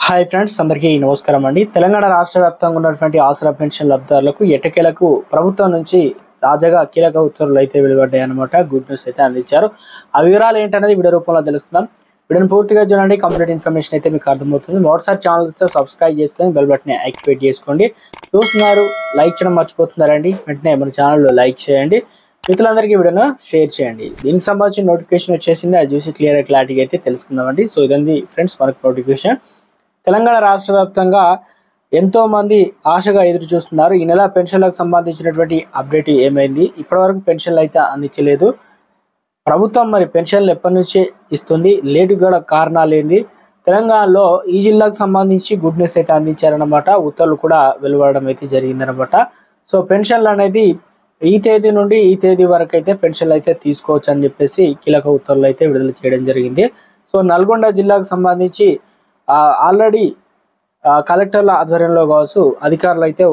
Hi friends, అందరికీ నమస్కారం అండి. తెలంగాణ రాష్ట్ర వ్యాప్తంగా ఉన్నటువంటి ఆసరా పెన్షన్ లబ్ధిదారులకు ఎట్టకేలకు ప్రభుత్వం నుంచి తాజాగా కీలక ఉత్తర్వులు అయితే వెలువడ్డాయి అన్నమాట. గుడ్ న్యూస్ అయితే అందించారు. ఆ వివరాలు ఏంటనేది వీడియో రూపంలో తెలుసుకుందాం. వీడియోని పూర్తిగా చూడండి, కంప్లీట్ ఇన్ఫర్మేషన్ అయితే మీకు అర్థమవుతుంది. వాట్సాప్ ఛానల్ ఇస్తే సబ్స్క్రైబ్ చేసుకొని బెల్ బటన్ యాక్టివేట్ చేసుకోండి. చూస్తున్నారు, లైక్ చేయడం మర్చిపోతున్నారండి. వెంటనే మన ఛానల్లో లైక్ చేయండి, మిత్రులందరికీ వీడియోను షేర్ చేయండి. దీనికి సంబంధించిన నోటిఫికేషన్ వచ్చేసింది, అది చూసి క్లారిటీగా అయితే తెలుసుకుందామండి. సో ఇదండి ఫ్రెండ్స్ మనకు నోటిఫికేషన్. తెలంగాణ రాష్ట్ర వ్యాప్తంగా ఎంతో మంది ఆశగా ఎదురు చూస్తున్నారు. ఈ నెల పెన్షన్లకు సంబంధించినటువంటి అప్డేట్ ఏమైంది? ఇప్పటివరకు పెన్షన్లు అయితే అందించలేదు ప్రభుత్వం. మరి పెన్షన్లు ఎప్పటి నుంచి ఇస్తుంది? లేటు కూడా కారణాలు ఏంది? తెలంగాణలో ఈ జిల్లాకు సంబంధించి గుడ్ న్యూస్ అయితే అందించారనమాట. ఉత్తర్వులు కూడా వెలువడడం అయితే జరిగిందనమాట. సో పెన్షన్లు అనేది ఈ తేదీ నుండి ఈ తేదీ వరకు అయితే పెన్షన్లు అయితే తీసుకోవచ్చు అని చెప్పేసి కీలక ఉత్తర్వులు అయితే విడుదల చేయడం జరిగింది. సో నల్గొండ జిల్లాకు సంబంధించి ఆల్రెడీ కలెక్టర్ల ఆధ్వర్యంలో కావచ్చు, అధికారులు అయితే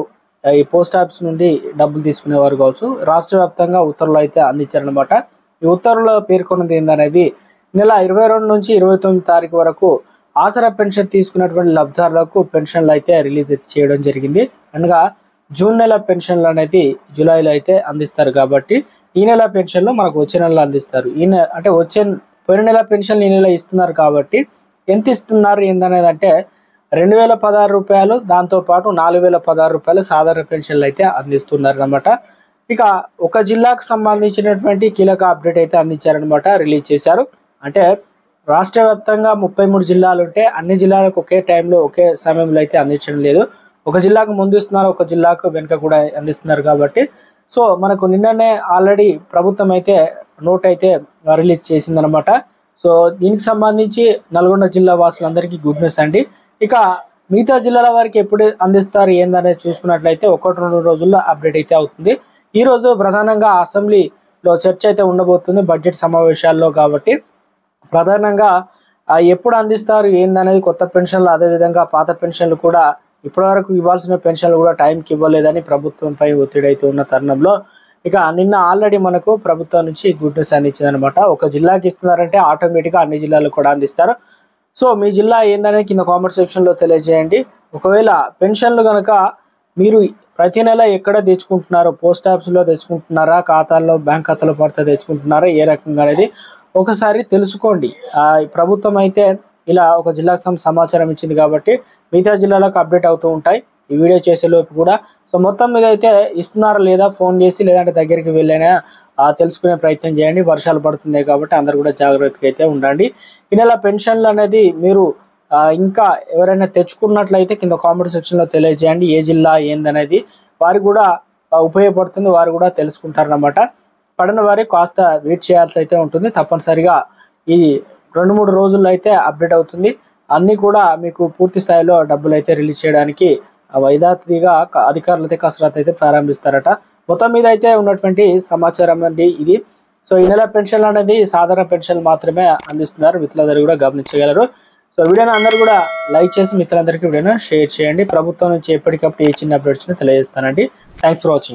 ఈ పోస్ట్ ఆఫీస్ నుండి డబ్బులు తీసుకునేవారు కావచ్చు, రాష్ట్ర వ్యాప్తంగా ఉత్తర్వులు అయితే అందించారనమాట. ఈ ఉత్తర్వులో పేర్కొన్నది ఏందనేది, నెల 22 నుంచి 29 తారీఖు వరకు ఆసరా పెన్షన్ తీసుకున్నటువంటి లబ్ధిదారులకు పెన్షన్లు అయితే రిలీజ్ చేయడం జరిగింది. అనగా జూన్ నెల పెన్షన్లు అనేది జూలైలో అయితే అందిస్తారు కాబట్టి ఈ నెల పెన్షన్లు మనకు వచ్చే నెలలో అందిస్తారు. అంటే పోయిన నెల పెన్షన్లు ఈ నెల ఇస్తున్నారు కాబట్టి ఎంత ఇస్తున్నారు ఏందనేది అంటే 2016 రూపాయలు, దాంతోపాటు 4016 రూపాయలు సాధారణ పెన్షన్లు అయితే అందిస్తున్నారు అనమాట. ఇక ఒక జిల్లాకు సంబంధించినటువంటి కీలక అప్డేట్ అయితే అందించారనమాట, రిలీజ్ చేశారు. అంటే రాష్ట్ర వ్యాప్తంగా 33 జిల్లాలు ఉంటే అన్ని జిల్లాలకు ఒకే టైంలో ఒకే సమయంలో అయితే అందించడం లేదు. ఒక జిల్లాకు ముందు ఇస్తున్నారు, ఒక జిల్లాకు వెనుక కూడా అందిస్తున్నారు కాబట్టి సో మనకు నిన్ననే ఆల్రెడీ ప్రభుత్వం అయితే నోట్ అయితే రిలీజ్ చేసిందనమాట. సో దీనికి సంబంధించి నల్గొండ జిల్లా వాసులందరికీ గుడ్ న్యూస్ అండి. ఇక మిగతా జిల్లాల వారికి ఎప్పుడు అందిస్తారు ఏందనేది చూసుకున్నట్లయితే 1-2 రోజుల్లో అప్డేట్ అయితే అవుతుంది. ఈ రోజు ప్రధానంగా అసెంబ్లీలో చర్చ అయితే ఉండబోతుంది బడ్జెట్ సమావేశాల్లో కాబట్టి ప్రధానంగా ఎప్పుడు అందిస్తారు ఏందనేది, కొత్త పెన్షన్లు అదేవిధంగా పాత పెన్షన్లు కూడా ఇప్పటివరకు ఇవ్వాల్సిన పెన్షన్లు కూడా టైంకి ఇవ్వలేదని ప్రభుత్వంపై ఒత్తిడి అయితే ఉన్న తరుణంలో ఇక నిన్న ఆల్రెడీ మనకు ప్రభుత్వం నుంచి గుడ్ న్యూస్ అందించింది అనమాట. ఒక జిల్లాకి ఇస్తున్నారంటే ఆటోమేటిక్గా అన్ని జిల్లాలకు కూడా అందిస్తారు. సో మీ జిల్లా ఏందనేది కింద కామెంట్ సెక్షన్లో తెలియజేయండి. ఒకవేళ పెన్షన్లు కనుక మీరు ప్రతి నెల ఎక్కడ తెచ్చుకుంటున్నారో, పోస్ట్ ఆఫీస్లో తెచ్చుకుంటున్నారా, ఖాతాల్లో బ్యాంక్ ఖాతాలో పడితే తెచ్చుకుంటున్నారా, ఏ రకంగా అనేది ఒకసారి తెలుసుకోండి. ప్రభుత్వం అయితే ఇలా ఒక జిల్లాకు సమాచారం ఇచ్చింది కాబట్టి మిగతా జిల్లాలకు అప్డేట్ అవుతూ ఉంటాయి ఈ వీడియో చేసేలోపు కూడా. సో మొత్తం మీద అయితే ఇస్తున్నారా లేదా ఫోన్ చేసి లేదంటే దగ్గరికి వెళ్ళైనా తెలుసుకునే ప్రయత్నం చేయండి. వర్షాలు పడుతున్నాయి కాబట్టి అందరు కూడా జాగ్రత్తగా అయితే ఉండండి. ఈ నెల పెన్షన్లు అనేది మీరు ఇంకా ఎవరైనా తెచ్చుకున్నట్లయితే కింద కామెంట్ సెక్షన్లో తెలియజేయండి. ఏ జిల్లా ఏందనేది వారికి కూడా ఉపయోగపడుతుంది, వారు కూడా తెలుసుకుంటారన్నమాట. పడిన వారికి కాస్త వెయిట్ చేయాల్సి అయితే ఉంటుంది. తప్పనిసరిగా ఈ 2-3 రోజుల్లో అయితే అప్డేట్ అవుతుంది. అన్నీ కూడా మీకు పూర్తి స్థాయిలో డబ్బులు అయితే రిలీజ్ చేయడానికి వైదాతిగా అధికారులు అయితే కసరత్తు అయితే ప్రారంభిస్తారట. మొత్తం మీద అయితే ఉన్నటువంటి సమాచారం అండి ఇది. సో ఈ నెల పెన్షన్లు అనేది సాధారణ పెన్షన్లు మాత్రమే అందిస్తున్నారు, మిత్రులందరూ కూడా గమనించగలరు. సో వీడియోని అందరూ కూడా లైక్ చేసి మిత్రులందరికీ వీడియోను షేర్ చేయండి. ప్రభుత్వం నుంచి ఎప్పటికప్పుడు ఏ చిన్న అప్డేట్స్ తెలియజేస్తానండి. Thanks for watching.